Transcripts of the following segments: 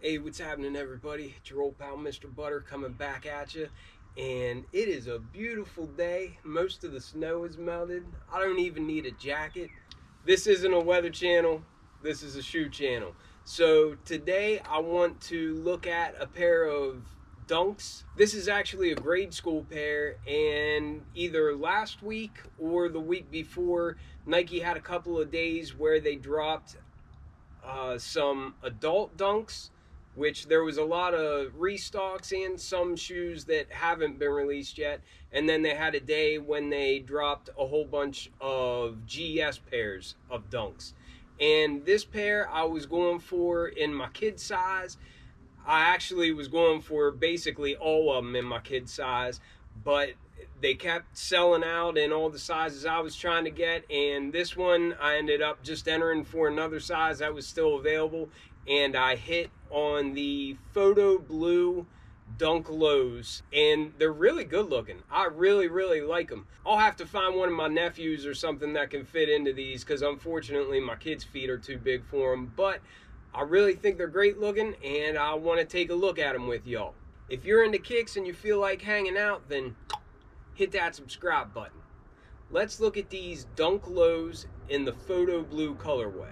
Hey, what's happening, everybody? It's your old pal Mr. Butter coming back at you. And it is a beautiful day. Most of the snow is melted. I don't even need a jacket. This isn't a weather channel. This is a shoe channel. So today I want to look at a pair of Dunks. This is actually a grade school pair, and either last week or the week before, Nike had a couple of days where they dropped some adult Dunks, which there was a lot of restocks and some shoes that haven't been released yet. And then they had a day when they dropped a whole bunch of GS pairs of Dunks. And this pair I was going for in my kid size. I actually was going for basically all of them in my kid size, but they kept selling out in all the sizes I was trying to get, and this one I ended up just entering for another size that was still available, and I hit on the photo blue Dunk Lows, and they're really good looking. I really like them. I'll have to find one of my nephews or something that can fit into these, because unfortunately my kids' feet are too big for them, but I really think they're great looking, and I want to take a look at them with y'all. If you're into kicks and you feel like hanging out, then hit that subscribe button. Let's look at these Dunk Lows in the photo blue colorway.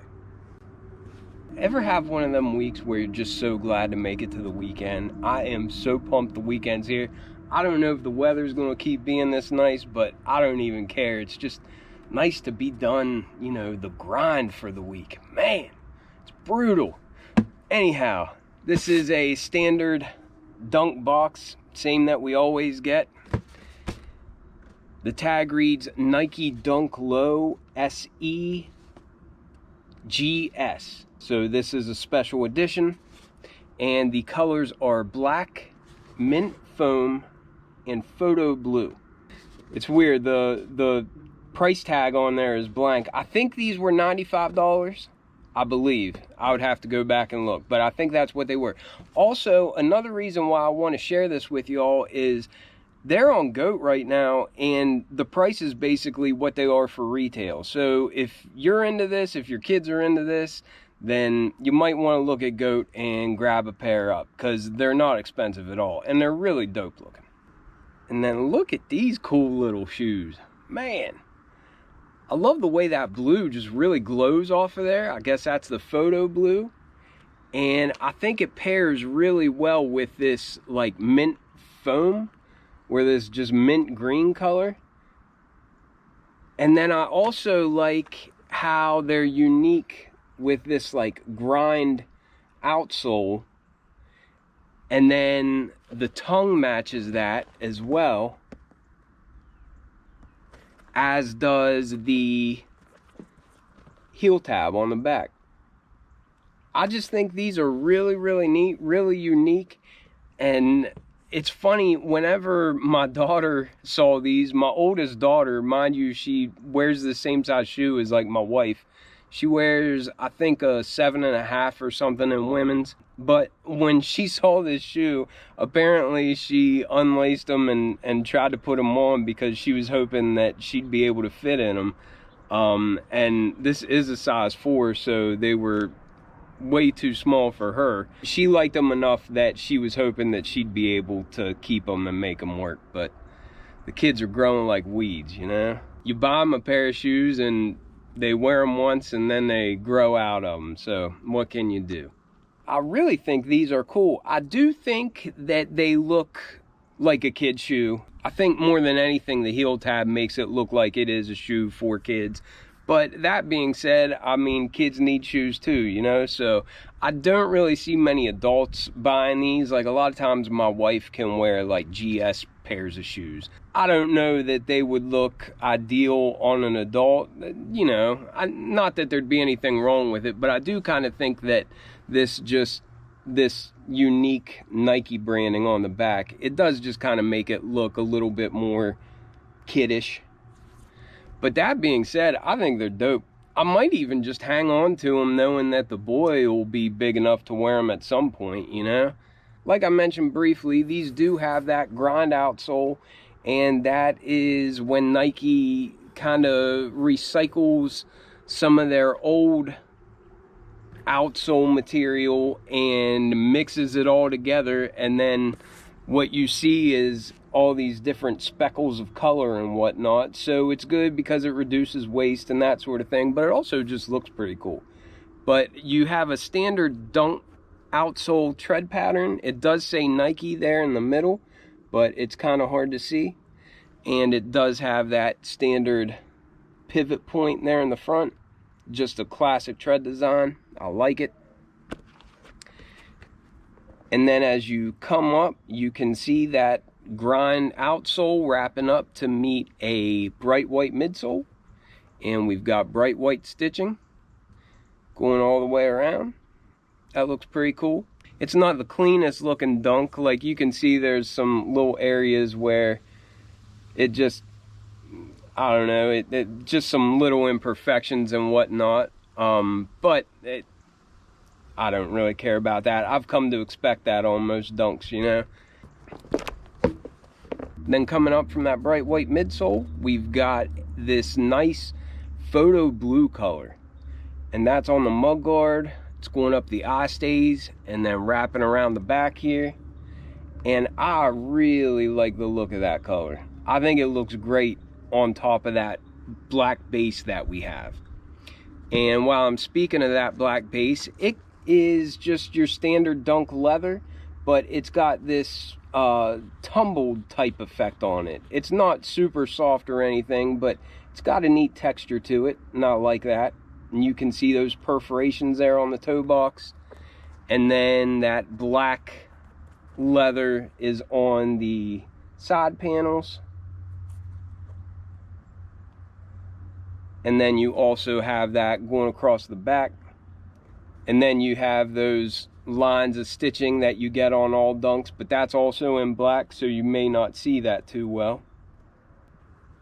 Ever have one of them weeks where you're just so glad to make it to the weekend? I am so pumped the weekend's here. I don't know if the weather's going to keep being this nice, but I don't even care. It's just nice to be done, you know, the grind for the week. Man, it's brutal. Anyhow, this is a standard Dunk box, same that we always get. The tag reads Nike Dunk Low SE GS. So this is a special edition, and the colors are black, mint foam, and photo blue. It's weird, the price tag on there is blank. I think these were $95, I believe. I would have to go back and look, but I think that's what they were. Also, another reason why I want to share this with y'all is they're on GOAT right now, and the price is basically what they are for retail. So if you're into this, if your kids are into this, then you might want to look at GOAT and grab a pair up, because they're not expensive at all, and they're really dope looking. And then look at these cool little shoes. Man, I love the way that blue just really glows off of there. I guess that's the photo blue. And I think it pairs really well with this like mint foam, where there's just mint green color. And then I also like how they're unique with this like grind outsole, and then the tongue matches that as well, as does the heel tab on the back. I just think these are really neat, really unique. And it's funny, whenever my daughter saw these, my oldest daughter, mind you, she wears the same size shoe as like my wife. She wears, I think, a 7.5 or something in women's. But when she saw this shoe, apparently she unlaced them and tried to put them on because she was hoping that she'd be able to fit in them. And this is a size 4, so they were way too small for her. She liked them enough that she was hoping that she'd be able to keep them and make them work, but the kids are growing like weeds, you know? You buy them a pair of shoes and they wear them once and then they grow out of them, so what can you do? I really think these are cool. I do think that they look like a kid shoe. I think more than anything the heel tab makes it look like it is a shoe for kids. But that being said, I mean, kids need shoes too, you know? So I don't really see many adults buying these. Like, a lot of times my wife can wear like GS pairs of shoes. I don't know that they would look ideal on an adult, you know. Not that there'd be anything wrong with it, but I do kind of think that this unique Nike branding on the back, it does just kind of make it look a little bit more kiddish. But that being said, I think they're dope. I might even just hang on to them knowing that the boy will be big enough to wear them at some point, you know? Like I mentioned briefly, these do have that grind outsole, and that is when Nike kind of recycles some of their old outsole material and mixes it all together, and then what you see is all these different speckles of color and whatnot. So it's good because it reduces waste and that sort of thing, but it also just looks pretty cool. But you have a standard Dunk outsole tread pattern. It does say Nike there in the middle, but it's kind of hard to see. And it does have that standard pivot point there in the front. Just a classic tread design. I like it. And then as you come up, you can see that grind outsole wrapping up to meet a bright white midsole. And we've got bright white stitching going all the way around. That looks pretty cool. It's not the cleanest looking Dunk. Like you can see there's some little areas where it just, I don't know, it just some little imperfections and whatnot. But I don't really care about that. I've come to expect that on most Dunks, you know. Then coming up from that bright white midsole, we've got this nice photo blue color. And that's on the mud guard. It's going up the eye stays and then wrapping around the back here. And I really like the look of that color. I think it looks great on top of that black base that we have. And while I'm speaking of that black base, it is just your standard Dunk leather, but it's got this tumbled type effect on it. It's not super soft or anything, but it's got a neat texture to it, and I like that. And you can see those perforations there on the toe box. And then that black leather is on the side panels. And then you also have that going across the back. And then you have those lines of stitching that you get on all Dunks, but that's also in black, so you may not see that too well.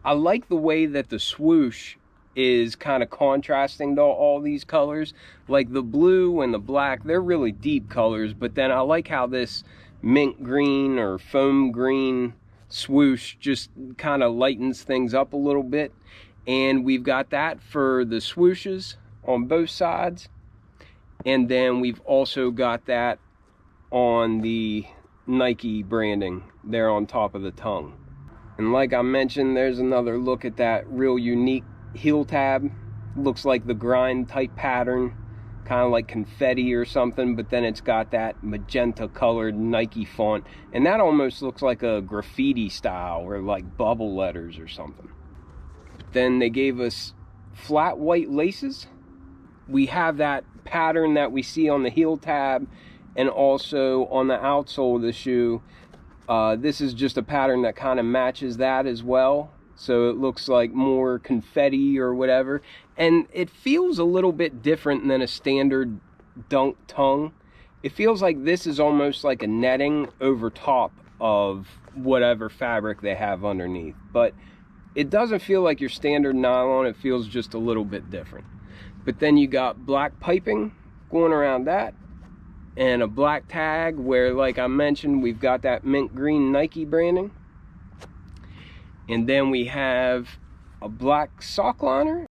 I like the way that the swoosh is kind of contrasting to all these colors. Like the blue and the black, they're really deep colors, but then I like how this mint green or foam green swoosh just kind of lightens things up a little bit. And we've got that for the swooshes on both sides. And then we've also got that on the Nike branding there on top of the tongue. And like I mentioned, there's another look at that real unique heel tab. Looks like the grind type pattern, kind of like confetti or something, but then it's got that magenta colored Nike font. And that almost looks like a graffiti style or like bubble letters or something. Then they gave us flat white laces. We have that pattern that we see on the heel tab and also on the outsole of the shoe. This is just a pattern that kind of matches that as well. So it looks like more confetti or whatever. And it feels a little bit different than a standard Dunk tongue. It feels like this is almost like a netting over top of whatever fabric they have underneath. But it doesn't feel like your standard nylon. It feels just a little bit different. But then you got black piping going around that, and a black tag where, like I mentioned, we've got that mint green Nike branding. And then we have a black sock liner